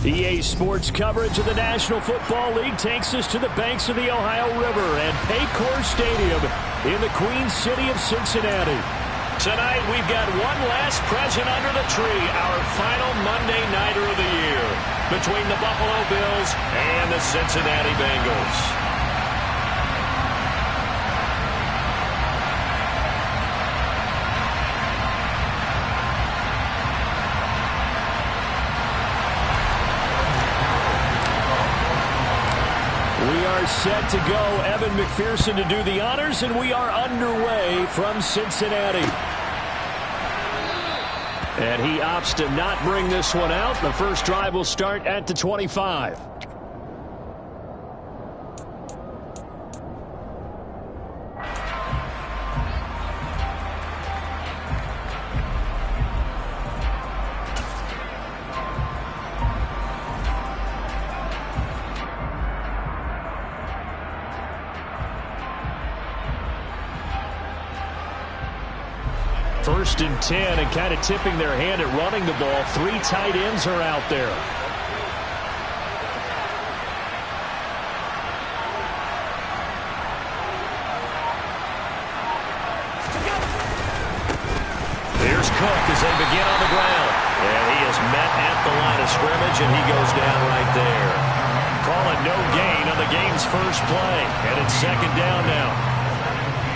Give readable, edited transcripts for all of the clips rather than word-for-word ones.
EA Sports coverage of the National Football League takes us to the banks of the Ohio River and Paycor Stadium in the Queen City of Cincinnati. Tonight, we've got one last present under the tree, our final Monday Nighter of the year, between the Buffalo Bills and the Cincinnati Bengals. We are set to go. Evan McPherson to do the honors, and we are underway from Cincinnati. And he opts to not bring this one out. The first drive will start at the 25. First and 10, and kind of tipping their hand at running the ball. Three tight ends are out there. Here's Cook as they begin on the ground. And he is met at the line of scrimmage, and he goes down right there. Call it no gain on the game's first play. And it's second down now.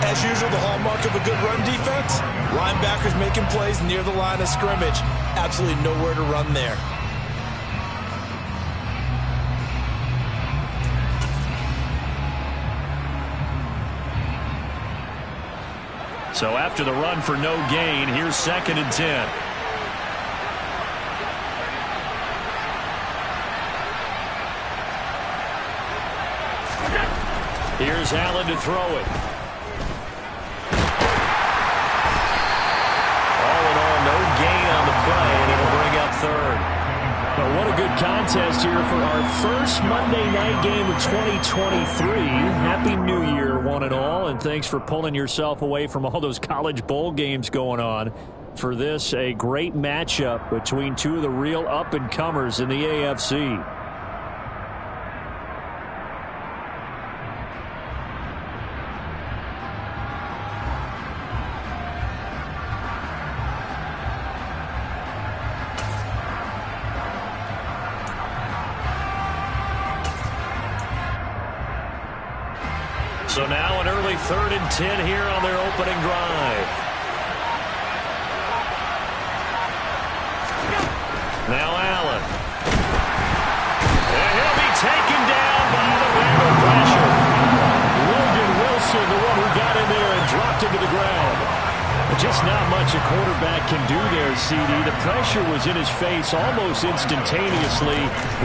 As usual, the hallmark of a good run defense, linebackers making plays near the line of scrimmage. Absolutely nowhere to run there. So after the run for no gain, here's second and 10. Here's Allen to throw it. Third. But what a good contest here for our first Monday night game of 2023. Happy New Year, one and all, and thanks for pulling yourself away from all those college bowl games going on. For this, a great matchup between two of the real up-and-comers in the AFC. So now an early 3rd and 10 here on their opening drive. Now Allen. And he'll be taken down by the Bengal pressure. Logan Wilson, the one who got in there and dropped him to the ground. Just not much a quarterback can do there, CD. The pressure was in his face almost instantaneously.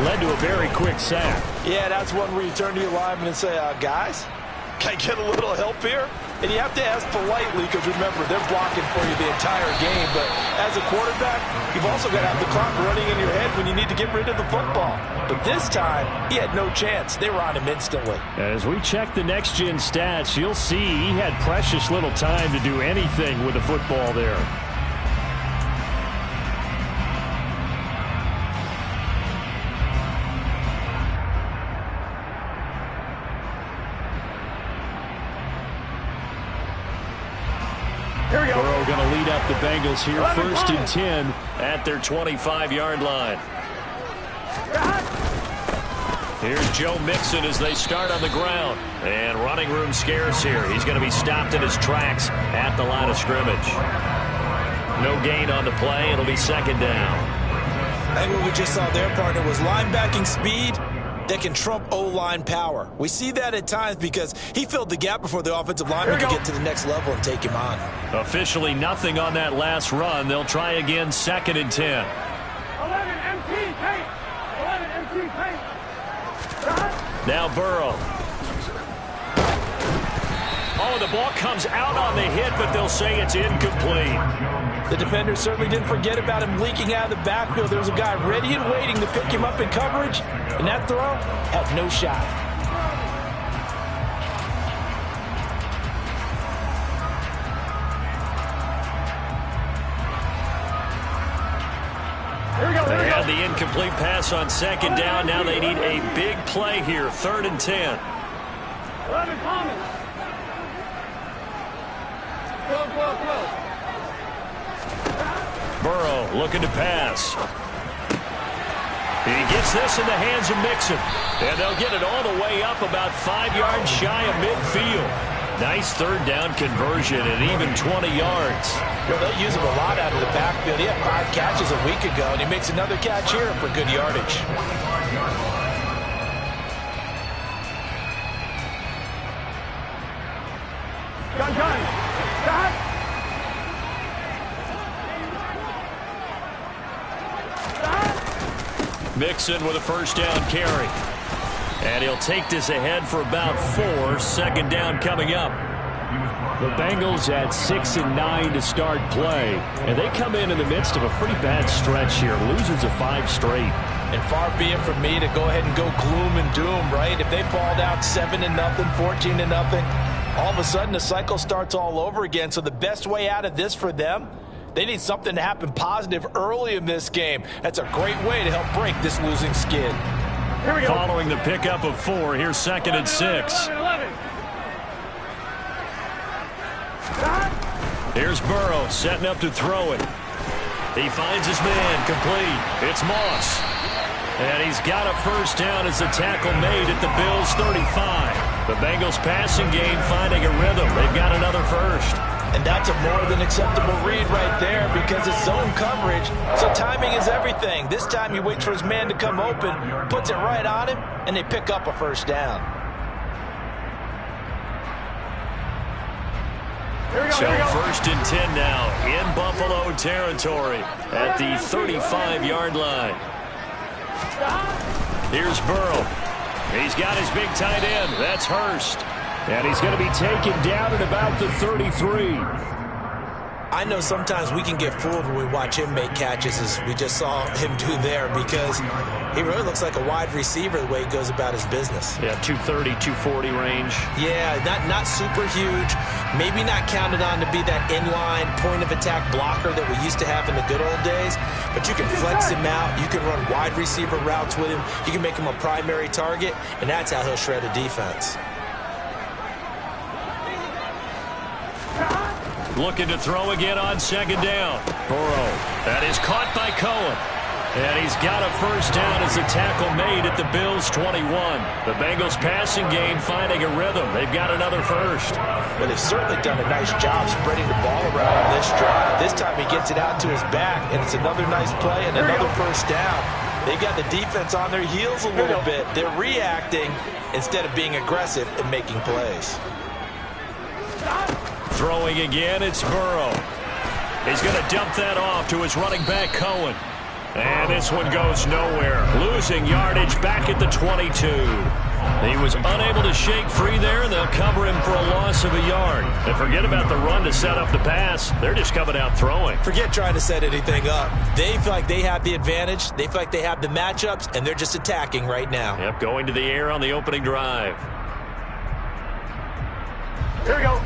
Led to a very quick sack. Yeah, that's one where you turn to your lineman and say, guys, can I get a little help here? And you have to ask politely because, remember, they're blocking for you the entire game. But as a quarterback, you've also got to have the clock running in your head when you need to get rid of the football. But this time, he had no chance. They were on him instantly. As we check the next-gen stats, you'll see he had precious little time to do anything with the football there. Burrow going to lead up the Bengals here, 1st and 10 at their 25-yard line. Here's Joe Mixon as they start on the ground. And running room scarce here. He's going to be stopped in his tracks at the line of scrimmage. No gain on the play. It'll be second down. I think what we just saw their partner was linebacking speed that can trump O-line power. We see that at times because he filled the gap before the offensive lineman could get to the next level and take him on. Officially nothing on that last run. They'll try again, 2nd and 10. 11 MT, paint. 11 MT, paint. Now Burrow. Oh, the ball comes out on the hit, but they'll say it's incomplete. The defender certainly didn't forget about him leaking out of the backfield. There was a guy ready and waiting to pick him up in coverage, and that throw had no shot. Here we go. On the incomplete pass on second down, now they need a big play here, 3rd and 10. 11 Thomas. 12. Burrow looking to pass. He gets this in the hands of Mixon. And they'll get it all the way up about 5 yards shy of midfield. Nice 3rd down conversion and even 20 yards. Well, they'll use him a lot out of the backfield. He had 5 catches a week ago, and he makes another catch here for good yardage. Gun. Stop. Mixon with a 1st down carry. And he'll take this ahead for about 4. 2nd down coming up. The Bengals at 6 and 9 to start play. And they come in the midst of a pretty bad stretch here. Losers of 5 straight. And far be it from me to go ahead and go gloom and doom, right? If they fall down 7-0, 14-0, all of a sudden the cycle starts all over again. So the best way out of this for them, they need something to happen positive early in this game. That's a great way to help break this losing skid. Here we go. Following the pickup of 4, here's 2nd and 6. 11. Here's Burrow setting up to throw it. He finds his man complete. It's Moss. And he's got a 1st down as the tackle made at the Bills' 35. The Bengals passing game finding a rhythm. They've got another 1st. And that's a more than acceptable read right there because it's zone coverage, so timing is everything. This time he waits for his man to come open, puts it right on him, and they pick up a 1st down. So 1st and 10 now in Buffalo territory at the 35-yard line. Here's Burrow. He's got his big tight end. That's Hurst. And he's going to be taken down at about the 33. I know sometimes we can get fooled when we watch him make catches, as we just saw him do there, because he really looks like a wide receiver the way he goes about his business. Yeah, 230, 240 range. Yeah, not super huge. Maybe not counted on to be that inline point-of-attack blocker that we used to have in the good old days, but you can flex him out. You can run wide receiver routes with him. You can make him a primary target, and that's how he'll shred a defense. Looking to throw again on 2nd down. Burrow. That is caught by Cohen. And he's got a 1st down as the tackle made at the Bills' 21. The Bengals passing game finding a rhythm. They've got another 1st. But they've certainly done a nice job spreading the ball around on this drive. This time he gets it out to his back, and it's another nice play and another 1st down. They've got the defense on their heels a little bit. They're reacting instead of being aggressive and making plays. Throwing again, it's Burrow. He's going to dump that off to his running back, Cohen. And this one goes nowhere. Losing yardage back at the 22. He was unable to shake free there, and they'll cover him for a loss of a yard. And forget about the run to set up the pass. They're just coming out throwing. Forget trying to set anything up. They feel like they have the advantage. They feel like they have the matchups, and they're just attacking right now. Yep, going to the air on the opening drive. Here we go.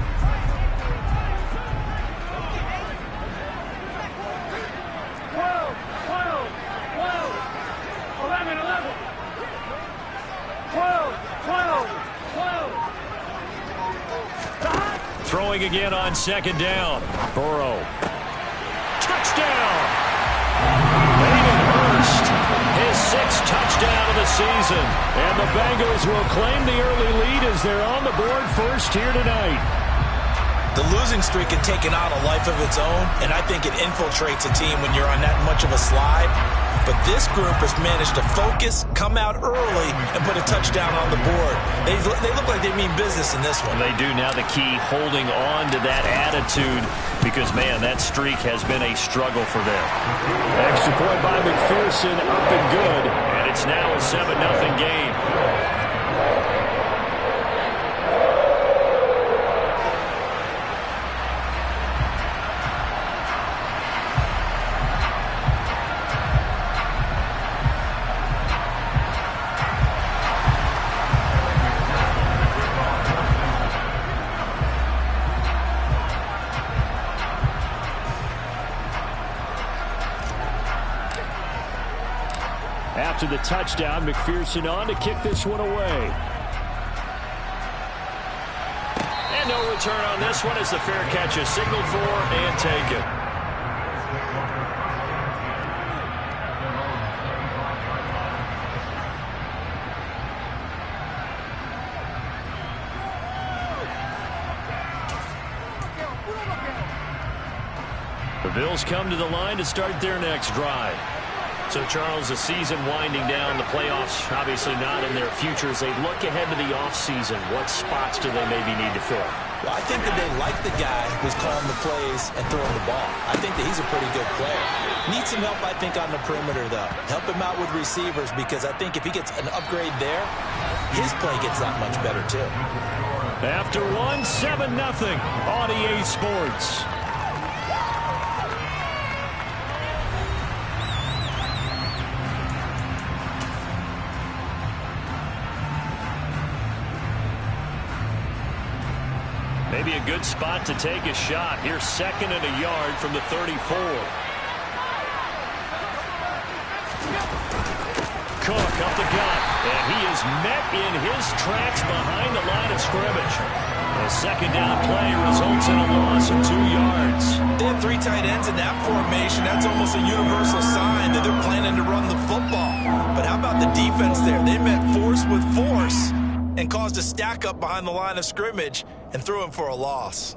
12. Throwing again on 2nd down. Burrow. Touchdown! Hayden Hurst, his 6th touchdown of the season. And the Bengals will claim the early lead as they're on the board first here tonight. The losing streak had taken on a life of its own, and I think it infiltrates a team when you're on that much of a slide. But this group has managed to focus, come out early, and put a touchdown on the board. They look like they mean business in this one. They do. Now the key, holding on to that attitude, because, man, that streak has been a struggle for them. Extra point by McPherson, up and good. And it's now a 7-0 game. after the touchdown. McPherson on to kick this one away. And no return on this one as the fair catch is signaled for and taken. The Bills come to the line to start their next drive. So, Charles, the season winding down, the playoffs obviously not in their future. As they look ahead to the offseason, what spots do they maybe need to fill? Well, I think that they like the guy who's calling the plays and throwing the ball. I think that he's a pretty good player. Needs some help, I think, on the perimeter, though. Help him out with receivers, because I think if he gets an upgrade there, his play gets that much better, too. After 7-0 on EA Sports. Maybe a good spot to take a shot. Here's 2nd and a yard from the 34. Cook up the gut, and he is met in his tracks behind the line of scrimmage. A 2nd down play results in a loss of 2 yards. They have 3 tight ends in that formation. That's almost a universal sign that they're planning to run the football. But how about the defense there? They met force with force and caused a stack up behind the line of scrimmage and threw him for a loss.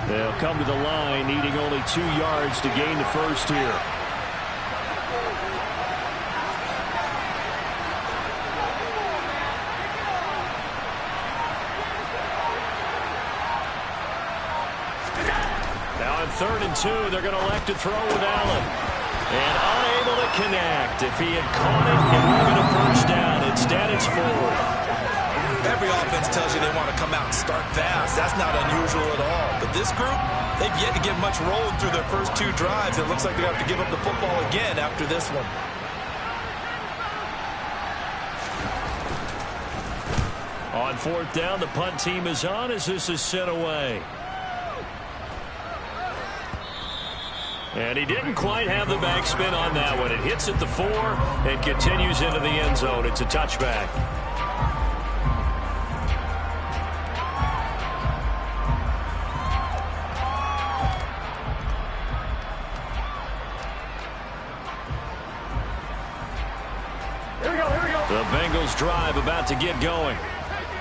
They'll come to the line, needing only 2 yards to gain the first here. Now on 3rd and 2, they're going to elect to throw with Allen. And unable to connect. If he had caught it, it would have been a first down. Instead, it's 4th. Every offense tells you they want to come out and start fast. That's not unusual at all. But this group, they've yet to get much rolling through their first 2 drives. It looks like they have to give up the football again after this one. On 4th down, the punt team is on as this is sent away. And he didn't quite have the backspin on that one. It hits at the 4 and continues into the end zone. It's a touchback. Here we go, here we go. The Bengals drive about to get going.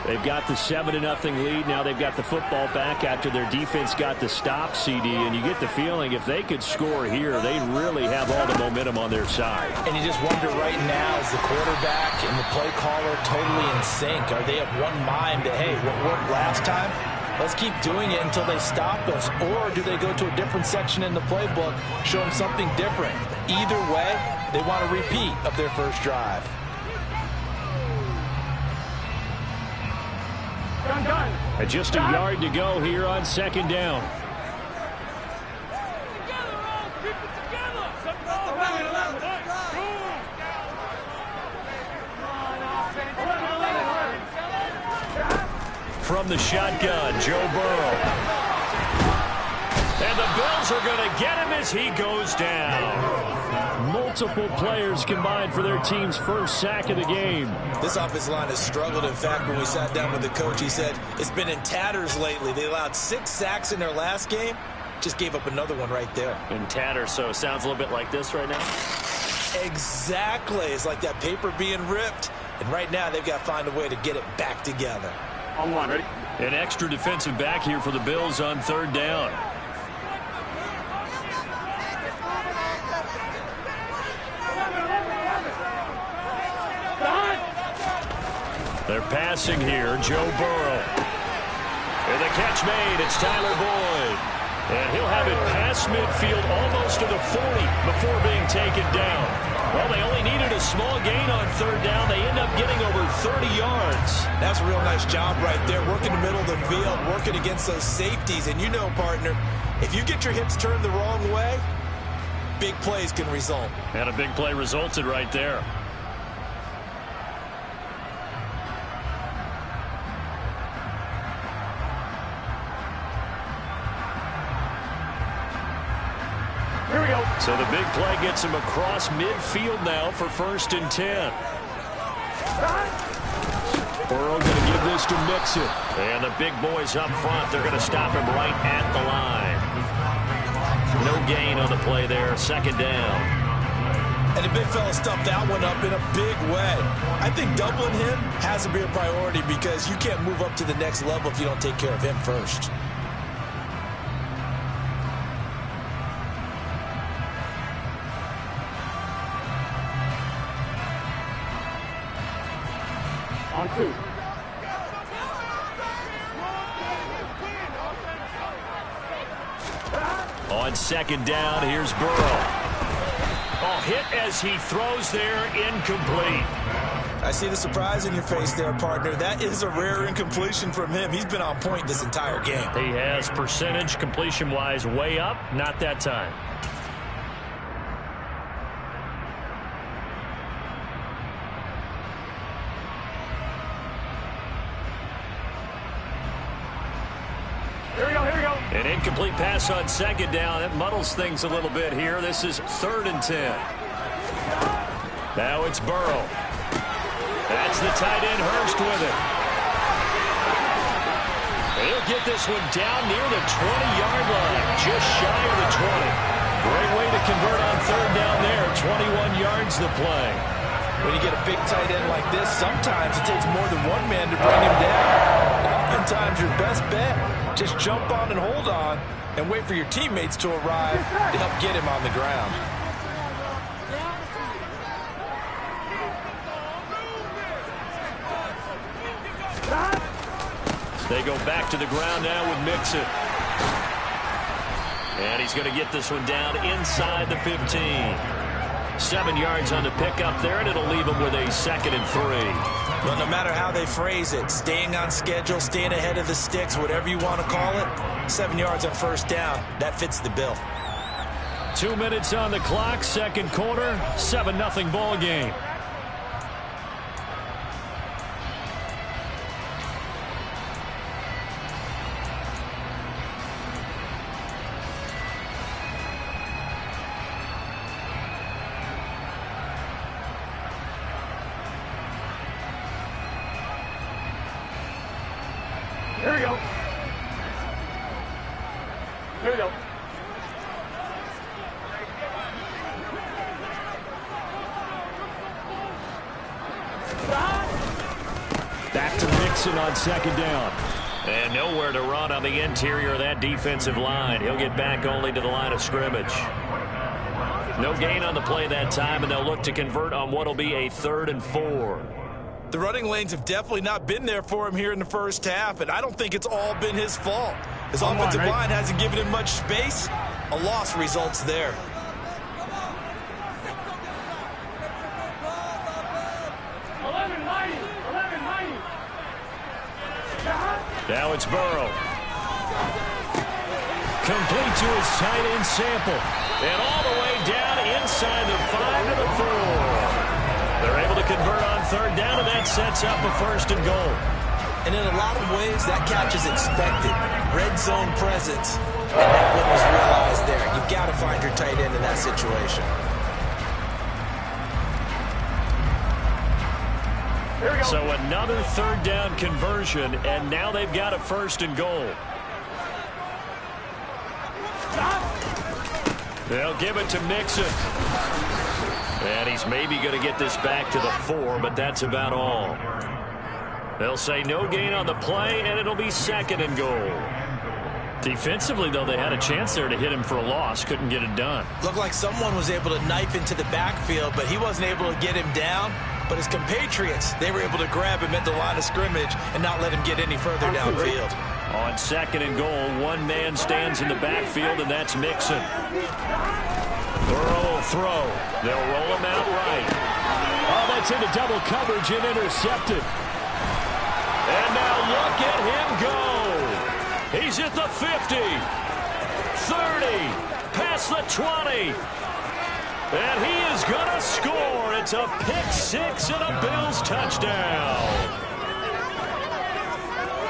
They've got the 7-0 lead. Now they've got the football back after their defense got the stop, CD. And you get the feeling if they could score here, they really have all the momentum on their side. And you just wonder right now, is the quarterback and the play caller totally in sync? Are they of one mind that, hey, what worked last time? Let's keep doing it until they stop us. Or do they go to a different section in the playbook, show them something different? Either way, they want a repeat of their first drive. Gun. And just a yard to go here on 2nd down. From the shotgun, Joe Burrow. And the Bills are going to get him as he goes down. Multiple players combined for their team's first sack of the game. This offensive line has struggled. In fact, when we sat down with the coach, he said it's been in tatters lately. They allowed 6 sacks in their last game. Just gave up another one right there. In tatters, so it sounds a little bit like this right now. Exactly. It's like that paper being ripped. And right now, they've got to find a way to get it back together. On 1, ready? An extra defensive back here for the Bills on 3rd down. They're passing here, Joe Burrow. And the catch made, it's Tyler Boyd. And he'll have it past midfield almost to the 40 before being taken down. Well, they only needed a small gain on 3rd down. They end up getting over 30 yards. That's a real nice job right there, working the middle of the field, working against those safeties. And you know, partner, if you get your hips turned the wrong way, big plays can result. And a big play resulted right there. go. So the big play gets him across midfield now for 1st and 10. Burrow going to give this to Mixon. And the big boys up front, they're going to stop him right at the line. No gain on the play there, 2nd down. And the big fella stuffed that one up in a big way. I think doubling him has to be a priority because you can't move up to the next level if you don't take care of him first. On 2. On 2nd down, here's Burrow. Oh, hit as he throws there, incomplete. I see the surprise in your face there, partner. That is a rare incompletion from him. He's been on point this entire game. He has percentage completion-wise way up, not that time. An incomplete pass on 2nd down. That muddles things a little bit here. This is 3rd and 10. Now it's Burrow. That's the tight end, Hurst, with it. He'll get this one down near the 20-yard line, just shy of the 20. Great way to convert on 3rd down there. 21 yards the play. When you get a big tight end like this, sometimes it takes more than one man to bring him down. Oftentimes, your best bet, just jump on and hold on and wait for your teammates to arrive to help get him on the ground. They go back to the ground now with Mixon. And he's going to get this one down inside the 15. 7 yards on the pickup there, and it'll leave him with a 2nd and 3. Well, no matter how they phrase it, staying on schedule, staying ahead of the sticks, whatever you want to call it, 7 yards on 1st down, that fits the bill. 2 minutes on the clock, 2nd quarter, 7-0 ball game. Here we go. Here we go. Back to Mixon on 2nd down. And nowhere to run on the interior of that defensive line. He'll get back only to the line of scrimmage. No gain on the play that time, and they'll look to convert on what will be a 3rd and 4. The running lanes have definitely not been there for him here in the first half, and I don't think it's all been his fault. His offensive line hasn't given him much space. A loss results there. Now it's Burrow. Complete to his tight end Sample. And all the way down inside the 5 to the 4. They're able to convert on 3rd down, and that sets up a 1st and goal. And in a lot of ways, that catch is expected. Red zone presence, and that one was realized there. You've got to find your tight end in that situation. Here we go. So another 3rd down conversion, and now they've got a 1st and goal. They'll give it to Mixon. And he's maybe going to get this back to the 4, but that's about all. They'll say no gain on the play, and it'll be 2nd and goal. Defensively, though, they had a chance there to hit him for a loss. Couldn't get it done. Looked like someone was able to knife into the backfield, but he wasn't able to get him down. But his compatriots, they were able to grab him at the line of scrimmage and not let him get any further downfield. On 2nd and goal, one man stands in the backfield, and that's Mixon. Burrow will throw. They'll roll him out right. Oh, that's into double coverage and intercepted. And now look at him go. He's at the 50, 30, past the 20. And he is going to score. It's a pick 6 and a Bills touchdown.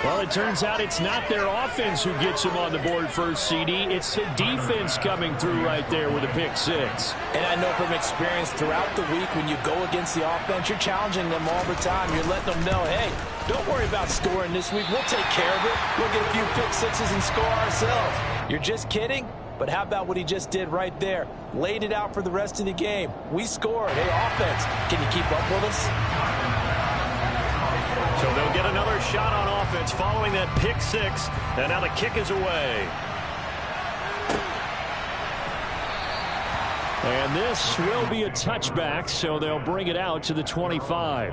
Well, it turns out it's not their offense who gets them on the board first, CD. It's the defense coming through right there with a pick six. And I know from experience throughout the week when you go against the offense, you're challenging them all the time. You're letting them know, hey, don't worry about scoring this week. We'll take care of it. We'll get a few pick sixes and score ourselves. You're just kidding? But how about what he just did right there? Laid it out for the rest of the game. We scored. Hey, offense, can you keep up with us? So they'll get another shot on offense following that pick six. And now the kick is away. And this will be a touchback, so they'll bring it out to the 25.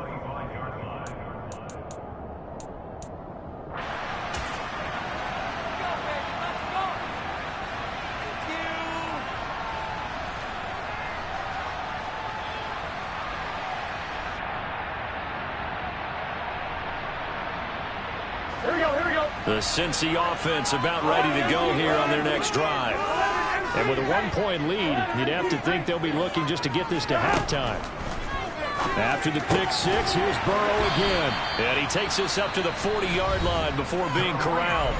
The Cincy offense about ready to go here on their next drive. And with a one-point lead, you'd have to think they'll be looking just to get this to halftime. After the pick six, here's Burrow again. And he takes this up to the 40-yard line before being corralled.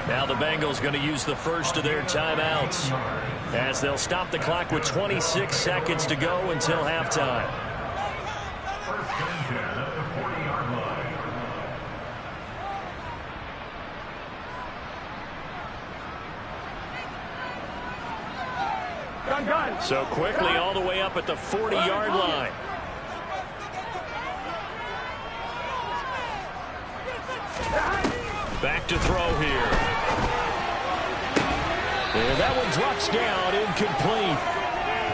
Now the Bengals going to use the first of their timeouts, as they'll stop the clock with 26 seconds to go until halftime. So quickly all the way up at the 40-yard line. Back to throw here. And that one drops down, incomplete.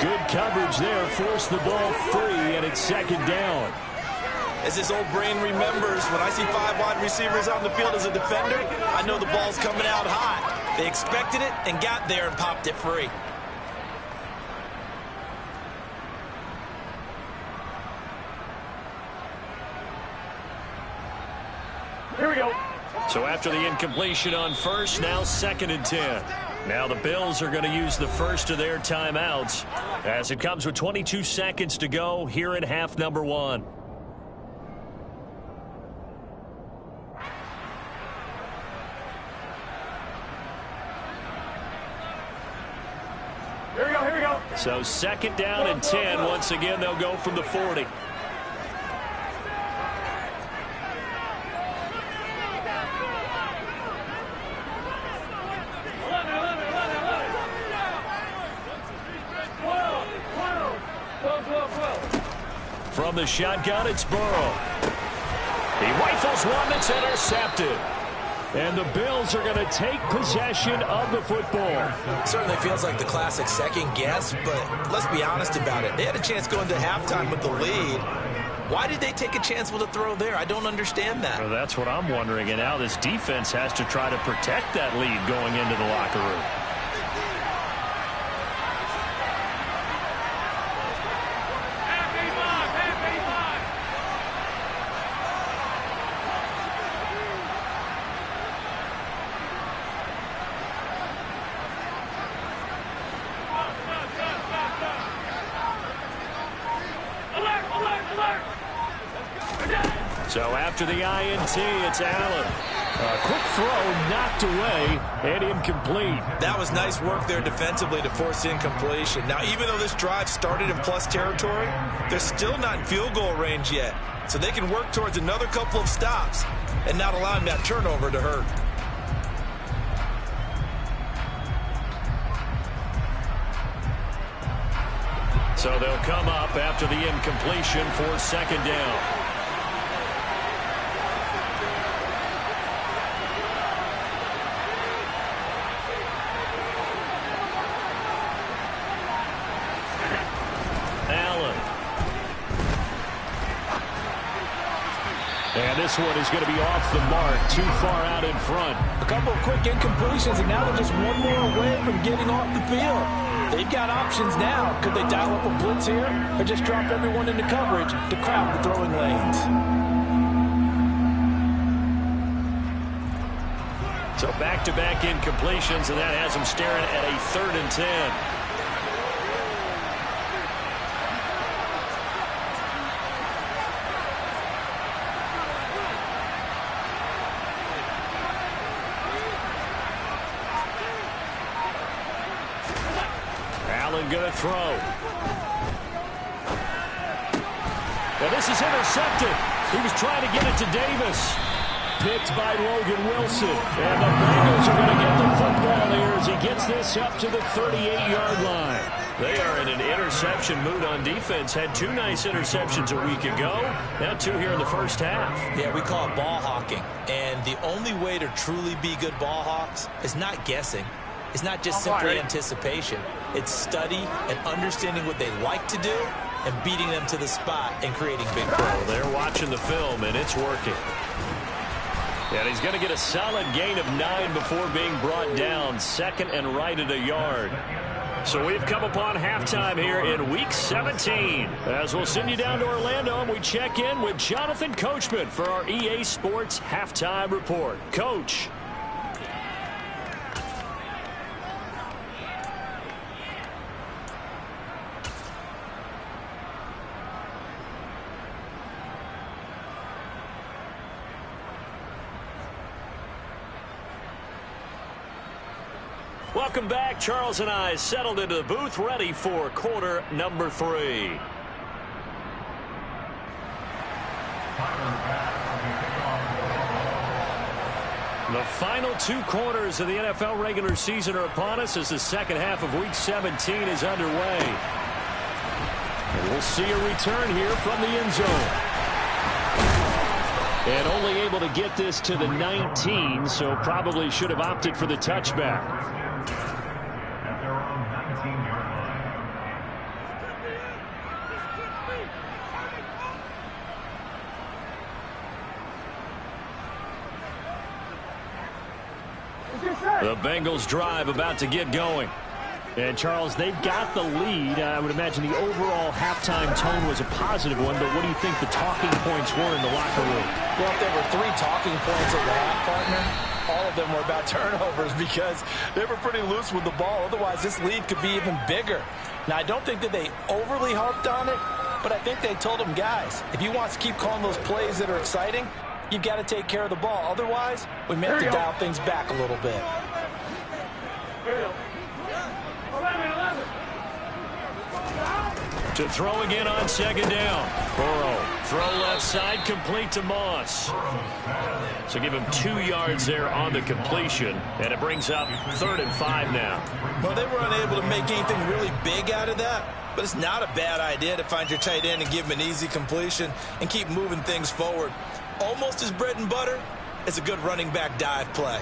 Good coverage there, forced the ball free, and it's second down. As his old brain remembers, when I see 5 wide receivers on the field as a defender, I know the ball's coming out hot. They expected it and got there and popped it free. Here we go. So after the incompletion on first, now 2nd and 10. Now the Bills are going to use the first of their timeouts, as it comes with 22 seconds to go here in half number 1. Here we go, here we go. So 2nd down and 10. Once again, they'll go from the 40. From the shotgun, it's Burrow. He rifles one that's intercepted. And the Bills are going to take possession of the football. Certainly feels like the classic second guess, but let's be honest about it. They had a chance going to halftime with the lead. Why did they take a chance with a throw there? I don't understand that. Well, that's what I'm wondering. And now this defense has to try to protect that lead going into the locker room. So after the INT, it's Allen. A quick throw knocked away and incomplete. That was nice work there defensively to force incompletion. Now, even though this drive started in plus territory, they're still not in field goal range yet. So they can work towards another couple of stops and not allowing that turnover to hurt. So they'll come up after the incompletion for 2nd down. And this one is going to be off the mark, too far out in front. A couple of quick incompletions, and now they're just one more away from getting off the field. They've got options now. Could they dial up a blitz here, or just drop everyone into coverage to crowd the throwing lanes? So back-to-back incompletions, and that has them staring at a 3rd and 10. Allen going to throw. Well, this is intercepted. He was trying to get it to Davis. Picked by Logan Wilson. And the Bengals are going to get the football here as he gets this up to the 38-yard line. They are in an interception mood on defense. Had 2 nice interceptions a week ago. Now 2 here in the first half. Yeah, we call it ball hawking. And the only way to truly be good ball hawks is not guessing. It's not just simply anticipation. It's study and understanding what they like to do and beating them to the spot and creating big plays. They're watching the film, and it's working. And he's going to get a solid gain of 9 before being brought down. 2nd and right at a yard. So we've come upon halftime here in Week 17. As we'll send you down to Orlando, and we check in with Jonathan Coachman for our EA Sports Halftime Report. Coach. Welcome back. Charles and I settled into the booth, ready for quarter number 3. The final 2 quarters of the NFL regular season are upon us as the second half of Week 17 is underway. And we'll see a return here from the end zone. And only able to get this to the 19, so probably should have opted for the touchback. The Bengals drive about to get going. And, Charles, they've got the lead. I would imagine the overall halftime tone was a positive one, but what do you think the talking points were in the locker room? Well, if there were 3 talking points at the half, partner, all of them were about turnovers because they were pretty loose with the ball. Otherwise, this lead could be even bigger. Now, I don't think that they overly harped on it, but I think they told them, guys, if you want to keep calling those plays that are exciting, you've got to take care of the ball. Otherwise, we may have to dial things back a little bit. To throw again on 2nd down. Burrow. Throw left side, complete to Moss. So give him 2 yards there on the completion, and it brings up 3rd and 5 now. Well, they were unable to make anything really big out of that, but it's not a bad idea to find your tight end and give him an easy completion and keep moving things forward. Almost as bread and butter as a good running back dive play.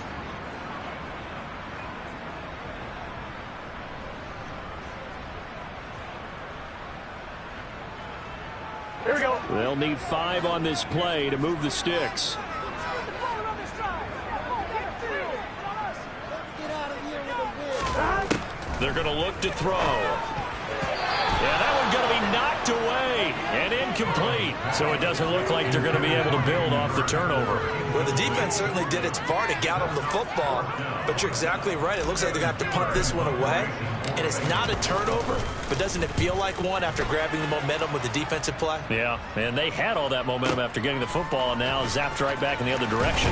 Here we go. They'll need 5 on this play to move the sticks. They're going to look to throw. Yeah, that one's going to be knocked away and incomplete. So it doesn't look like they're going to be able to build off the turnover. Well, the defense certainly did its part. It got them the football. But you're exactly right. It looks like they're going to have to punt this one away. And it's not a turnover, but doesn't it feel like one after grabbing the momentum with the defensive play? Yeah, and they had all that momentum after getting the football and now zapped right back in the other direction.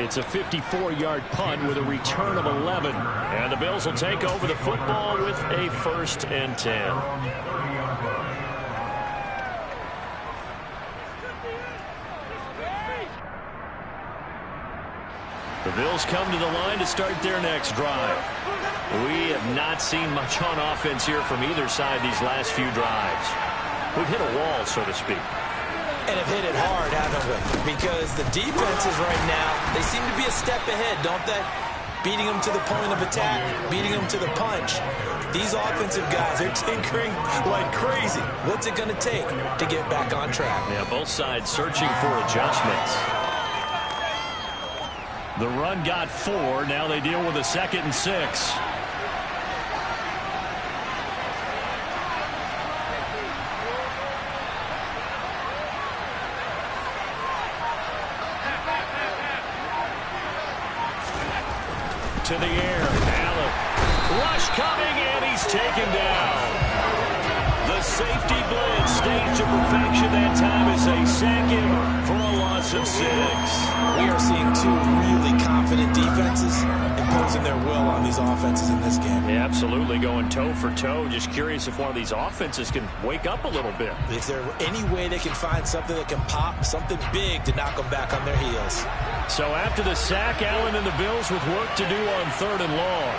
It's a 54-yard punt with a return of 11. And the Bills will take over the football with a 1st and 10. The Bills come to the line to start their next drive. We have not seen much on offense here from either side these last few drives. We've hit a wall, so to speak. And have hit it hard, haven't we? Because the defenses right now, they seem to be a step ahead, don't they? Beating them to the point of attack, beating them to the punch. These offensive guys are tinkering like crazy. What's it going to take to get back on track? Yeah, both sides searching for adjustments. The run got 4. Now they deal with a 2nd and 6. To the air. Allen. Rush coming, and he's taken down. The safety blitz staged to perfection that time as they sack him for a loss of 6. We are seeing two really confident defenses imposing their will on these offenses in this game. Yeah, absolutely, going toe for toe. Just curious if one of these offenses can wake up a little bit. Is there any way they can find something that can pop, something big to knock them back on their heels? So after the sack, Allen and the Bills with work to do on 3rd and long.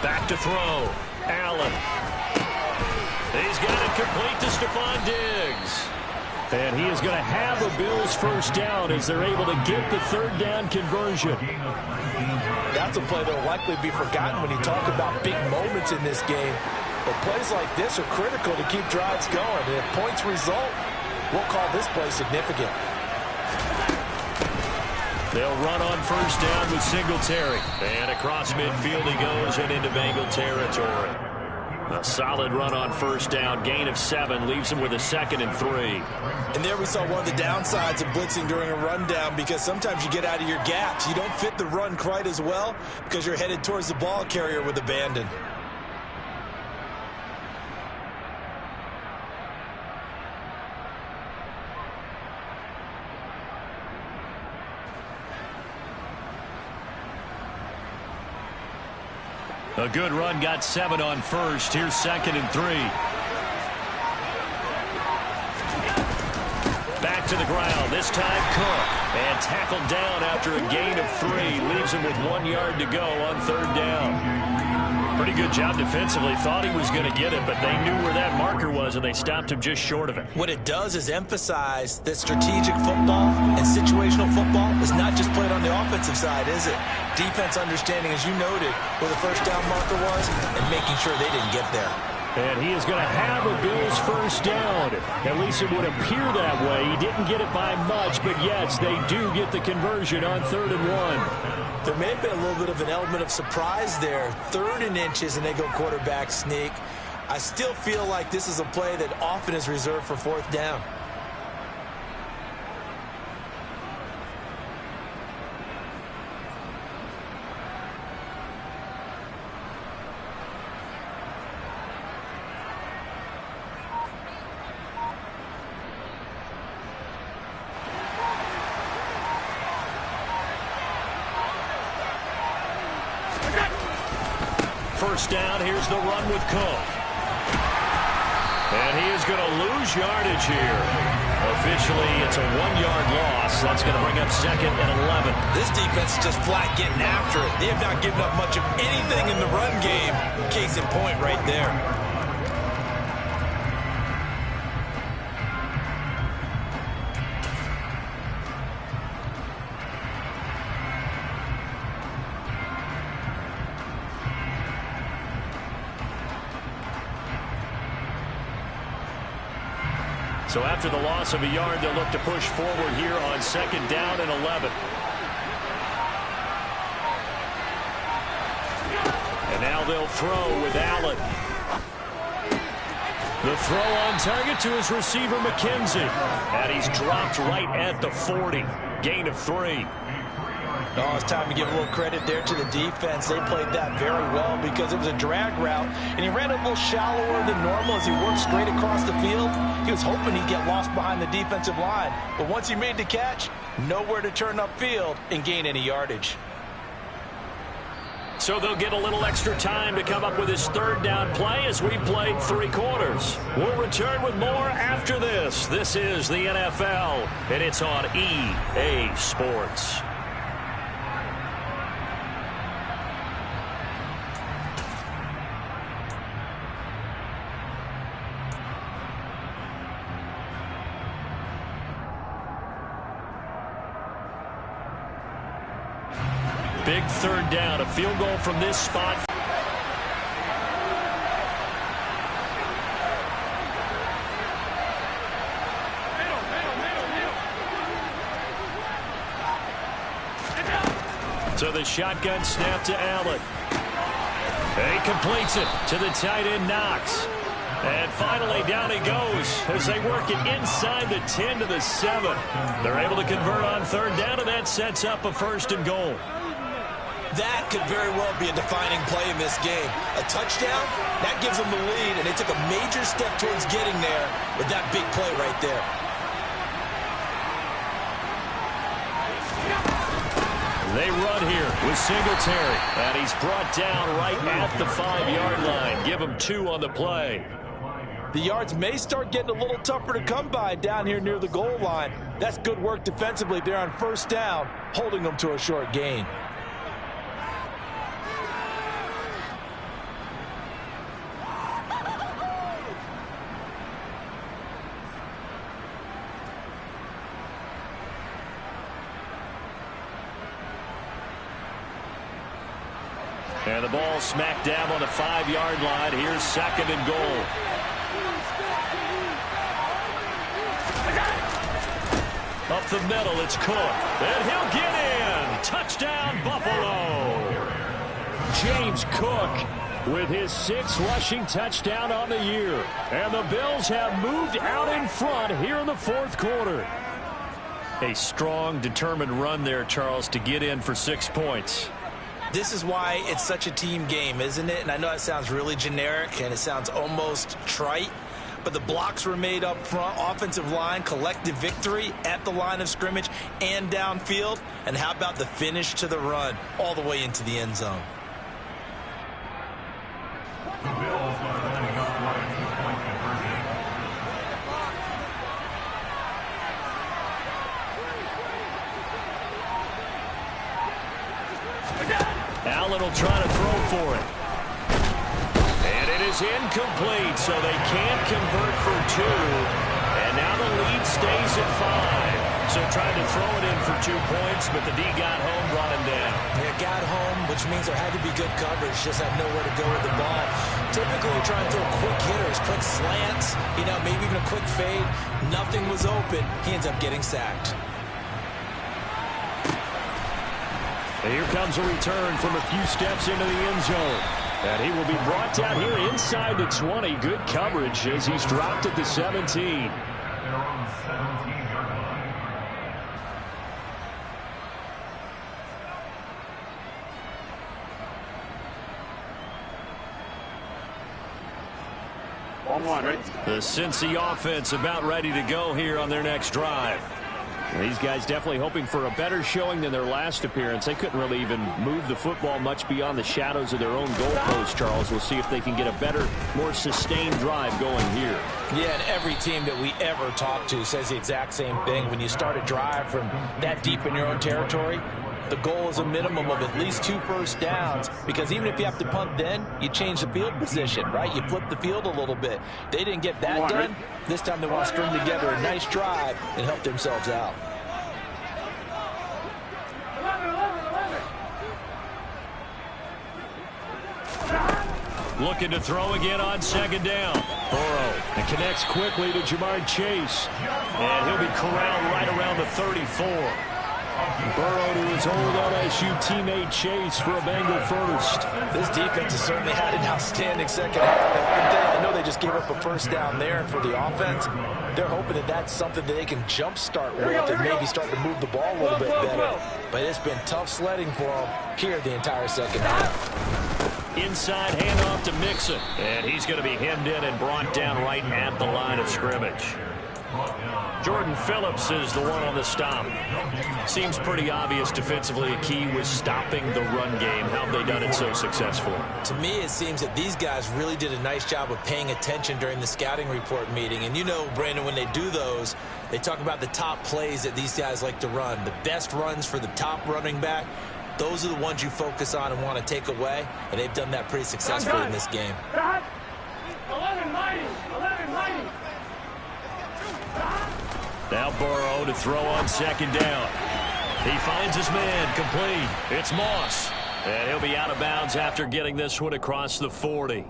Back to throw. Allen. He's got it complete to Stephon Diggs. And he is going to have a Bills first down as they're able to get the 3rd down conversion. That's a play that will likely be forgotten when you talk about big moments in this game. But plays like this are critical to keep drives going. And if points result, we'll call this play significant. They'll run on first down with Singletary. And across midfield he goes and into Bengal territory. A solid run on first down. Gain of 7 leaves him with a 2nd and 3. And there we saw one of the downsides of blitzing during a rundown, because sometimes you get out of your gaps. You don't fit the run quite as well because you're headed towards the ball carrier with abandon. A good run, got 7 on first. Here's 2nd and 3. Back to the ground. This time Cook. And tackled down after a gain of 3. Leaves him with 1 yard to go on 3rd down. Pretty good job defensively. Thought he was going to get it, but they knew where that marker was, and they stopped him just short of it. What it does is emphasize that strategic football and situational football is not just played on the offensive side, is it? Defense understanding, as you noted, where the first down marker was and making sure they didn't get there. And he is going to have a Bills first down. At least it would appear that way. He didn't get it by much, but yes, they do get the conversion on 3rd and 1. There may have been a little bit of an element of surprise there. 3rd and inches, and they go quarterback sneak. I still feel like this is a play that often is reserved for 4th down. First down, here's the run with Cook. And he is going to lose yardage here. Officially, it's a 1-yard loss. That's going to bring up 2nd and 11. This defense is just flat getting after it. They have not given up much of anything in the run game. Case in point right there. So after the loss of a yard, they'll look to push forward here on 2nd down and 11. And now they'll throw with Allen. The throw on target to his receiver, McKenzie. And he's dropped right at the 40. Gain of 3. Oh, it's time to give a little credit there to the defense. They played that very well because it was a drag route, and he ran a little shallower than normal as he worked straight across the field. He was hoping he'd get lost behind the defensive line, but once he made the catch, nowhere to turn upfield and gain any yardage. So they'll get a little extra time to come up with his 3rd down play as we've played 3 quarters. We'll return with more after this. This is the NFL, and it's on EA Sports. Big 3rd down, a field goal from this spot. So the shotgun snap to Allen. He completes it to the tight end, Knox. And finally, down he goes as they work it inside the 10 to the 7. They're able to convert on third down, and that sets up a 1st and goal. That could very well be a defining play in this game. A touchdown, that gives them the lead, and they took a major step towards getting there with that big play right there. They run here with Singletary, and he's brought down right at the 5-yard line. Give him 2 on the play. The yards may start getting a little tougher to come by down here near the goal line. That's good work defensively there on 1st down, holding them to a short gain. And the ball smack dab on the 5-yard line. Here's 2nd and goal. Up the middle, it's Cook. And he'll get in. Touchdown, Buffalo. James Cook with his 6th rushing touchdown on the year. And the Bills have moved out in front here in the 4th quarter. A strong, determined run there, Charles, to get in for 6 points. This is why it's such a team game, isn't it? And I know it sounds really generic and it sounds almost trite, but the blocks were made up front, offensive line, collective victory at the line of scrimmage and downfield. And how about the finish to the run all the way into the end zone? Allen will try to throw for it. And it is incomplete, so they can't convert for 2. And now the lead stays at 5. So tried to throw it in for 2 points, but the D got home, brought him down. Yeah, got home, which means there had to be good coverage, just had nowhere to go with the ball. Typically, you're trying to throw quick hitters, quick slants, maybe even a quick fade. Nothing was open. He ends up getting sacked. Here comes a return from a few steps into the end zone. And he will be brought down here inside the 20. Good coverage as he's dropped at the 17. The Cincy offense about ready to go here on their next drive. These guys definitely hoping for a better showing than their last appearance. They couldn't really even move the football much beyond the shadows of their own goalpost, Charles. We'll see if they can get a better, more sustained drive going here. Yeah, and every team that we ever talk to says the exact same thing. When you start a drive from that deep in your own territory, the goal is a minimum of at least 2 first downs, because even if you have to punt then, you change the field position, right? You flip the field a little bit. They didn't get that done. This time they want to string together a nice drive and help themselves out. Looking to throw again on 2nd down. Burrow and connects quickly to Jamar Chase. And he'll be corralled right around the 34. Burrow to his old LSU teammate Chase for a Bengal first. This defense has certainly had an outstanding second half. I know they just gave up a first down there, and for the offense, they're hoping that that's something that they can jumpstart with and maybe start to move the ball a little bit better. But it's been tough sledding for them here the entire second half. Inside handoff to Mixon. And he's going to be hemmed in and brought down right at the line of scrimmage. Jordan Phillips is the one on the stop. Seems pretty obvious defensively a key was stopping the run game. How have they done it so successfully? To me, it seems that these guys really did a nice job of paying attention during the scouting report meeting. And you know, Brandon, when they do those, they talk about the top plays that these guys like to run. The best runs for the top running back. Those are the ones you focus on and want to take away. And they've done that pretty successfully in this game. 11 mighty. Now Burrow to throw on 2nd down. He finds his man complete. It's Moss. And he'll be out of bounds after getting this one across the 40.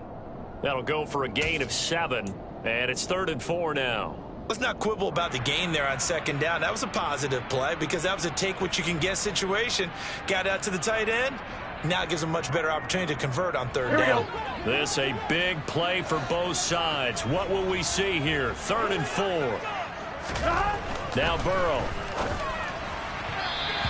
That'll go for a gain of 7. And it's 3rd and 4 now. Let's not quibble about the gain there on 2nd down. That was a positive play because that was a take-what-you-can-get situation. Got out to the tight end, Now it gives them a much better opportunity to convert on third down. This a big play for both sides. What will we see here? 3rd and 4. Now Burrow.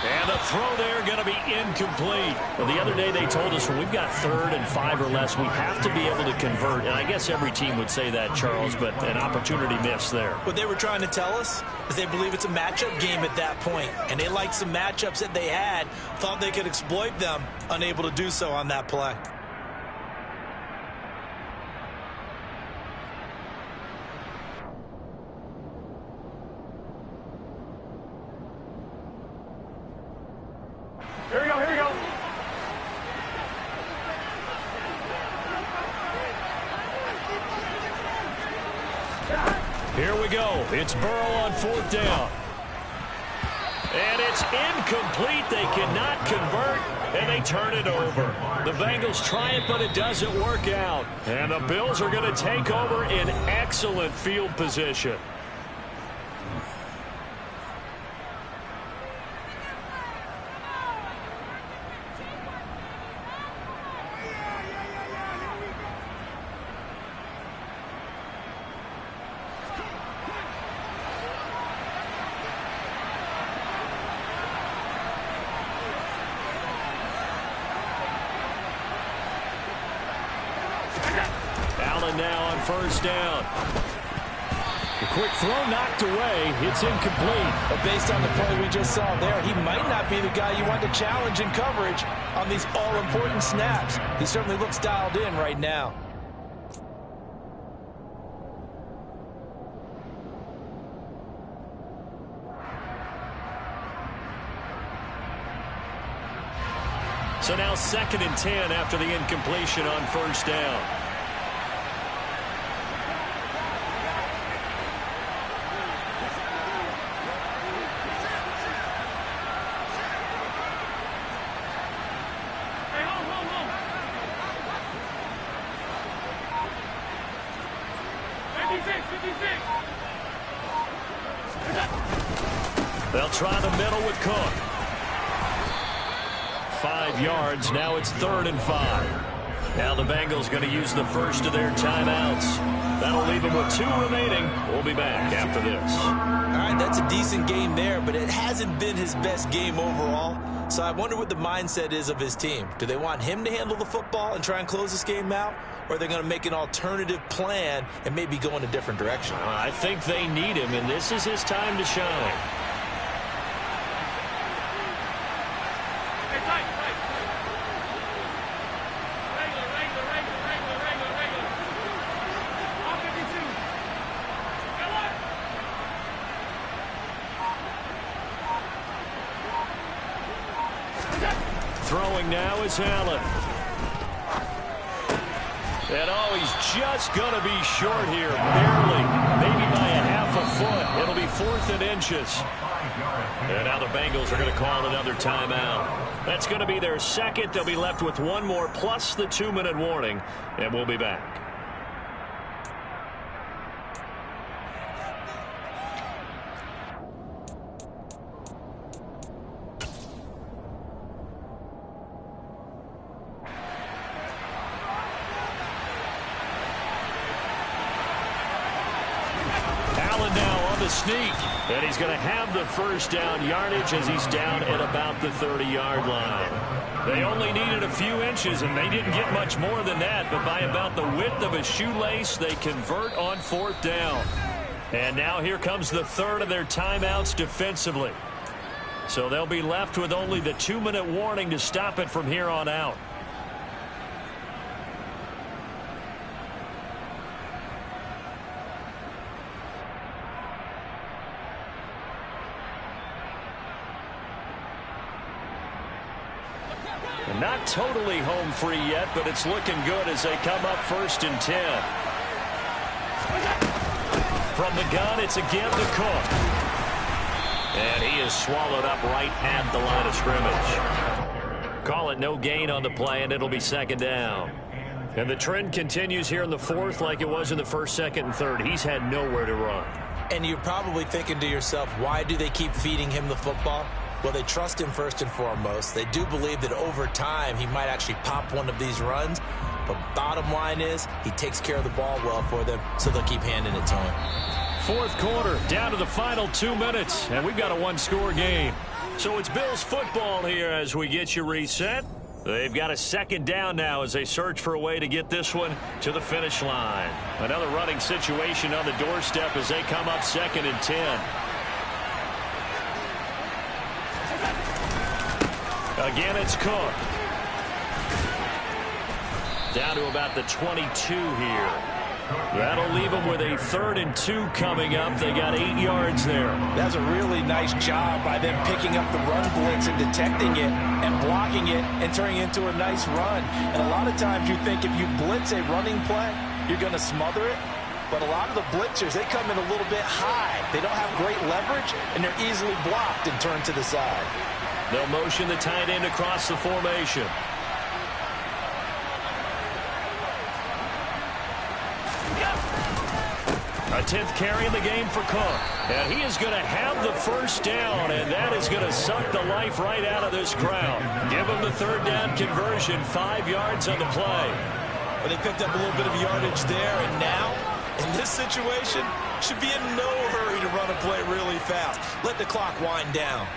And the throw there going to be incomplete. Well, the other day they told us when we've got 3rd and 5 or less, we have to be able to convert. And I guess every team would say that, Charles, but an opportunity missed there. What they were trying to tell us is they believe it's a matchup game at that point. And they liked some matchups that they had, thought they could exploit them, unable to do so on that play. Here we go, here we go. Here we go. It's Burrow on 4th down. And it's incomplete. They cannot convert, and they turn it over. The Bengals try it, but it doesn't work out. And the Bills are going to take over in excellent field position. Now on 1st down. The quick throw knocked away. It's incomplete. But based on the play we just saw there, he might not be the guy you want to challenge in coverage on these all-important snaps. He certainly looks dialed in right now. So now 2nd and 10 after the incompletion on 1st down. They'll try the middle with Cook. 5 yards. Now it's 3rd and 5. Now the Bengals going to use the first of their timeouts. That'll leave them with 2 remaining. We'll be back after this. All right, that's a decent game there, but it hasn't been his best game overall. So I wonder what the mindset is of his team. Do they want him to handle the football and try and close this game out? Or are they going to make an alternative plan and maybe go in a different direction? I think they need him, and this is his time to shine. Throwing now is Allen. And he's just going to be short here, barely, maybe by a half a foot. It'll be 4th and inches. And now the Bengals are going to call another timeout. That's going to be their 2nd. They'll be left with 1 more plus the 2-minute warning, and we'll be back. Sneak, and he's going to have the 1st down yardage as he's down at about the 30-yard line. They only needed a few inches, and they didn't get much more than that, but by about the width of a shoelace, they convert on 4th down. And now here comes the 3rd of their timeouts defensively. So they'll be left with only the 2-minute warning to stop it from here on out. Not totally home free yet, but it's looking good as they come up 1st and 10. From the gun, it's again to Cook. And he is swallowed up right at the line of scrimmage. Call it no gain on the play, and it'll be 2nd down. And the trend continues here in the 4th like it was in the 1st, 2nd, and 3rd. He's had nowhere to run. And you're probably thinking to yourself, why do they keep feeding him the football? Well, they trust him first and foremost. They do believe that over time he might actually pop one of these runs. But bottom line is he takes care of the ball well for them, so they'll keep handing it to him. Fourth quarter, down to the final 2 minutes, and we've got a one-score game. So it's Bills football here as we get you reset. They've got a second down now as they search for a way to get this one to the finish line. Another running situation on the doorstep as they come up 2nd and 10. Again, it's Cook. Down to about the 22 here. That'll leave them with a 3rd and 2 coming up. They got 8 yards there. That's a really nice job by them picking up the run blitz and detecting it and blocking it and turning it into a nice run. And a lot of times you think if you blitz a running play, you're going to smother it. But a lot of the blitzers, they come in a little bit high. They don't have great leverage, and they're easily blocked and turned to the side. They'll motion the tight end across the formation. A 10th carry in the game for Cook. And he is going to have the first down, and that is going to suck the life right out of this crowd. Give him the 3rd down conversion, 5 yards on the play. Well, they picked up a little bit of yardage there, and now, in this situation, should be in no hurry to run a play really fast. Let the clock wind down.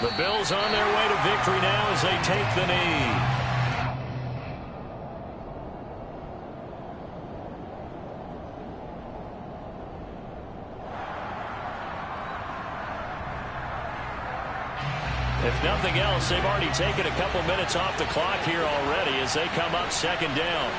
The Bills on their way to victory now as they take the knee. If nothing else, they've already taken a couple minutes off the clock here already as they come up 2nd down.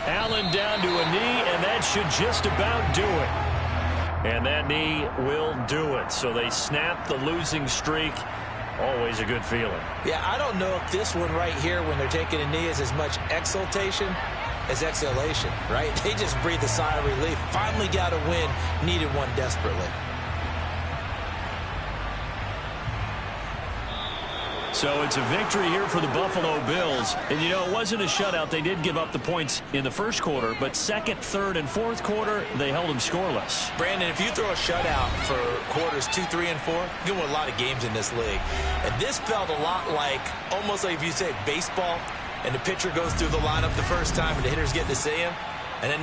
Allen down to a knee, and that should just about do it. And that knee will do it. So they snap the losing streak. Always a good feeling. Yeah, I don't know if this one right here, when they're taking a knee, is as much exultation as exhalation, right? They just breathe a sigh of relief. Finally got a win. Needed one desperately. So it's a victory here for the Buffalo Bills. And, you know, it wasn't a shutout. They did give up the points in the first quarter, but 2nd, 3rd, and 4th quarter, they held them scoreless. Brandon, if you throw a shutout for quarters 2, 3, and 4, you win a lot of games in this league. And this felt a lot like, almost like if you say baseball, and the pitcher goes through the lineup the first time, and the hitters get to see him, and then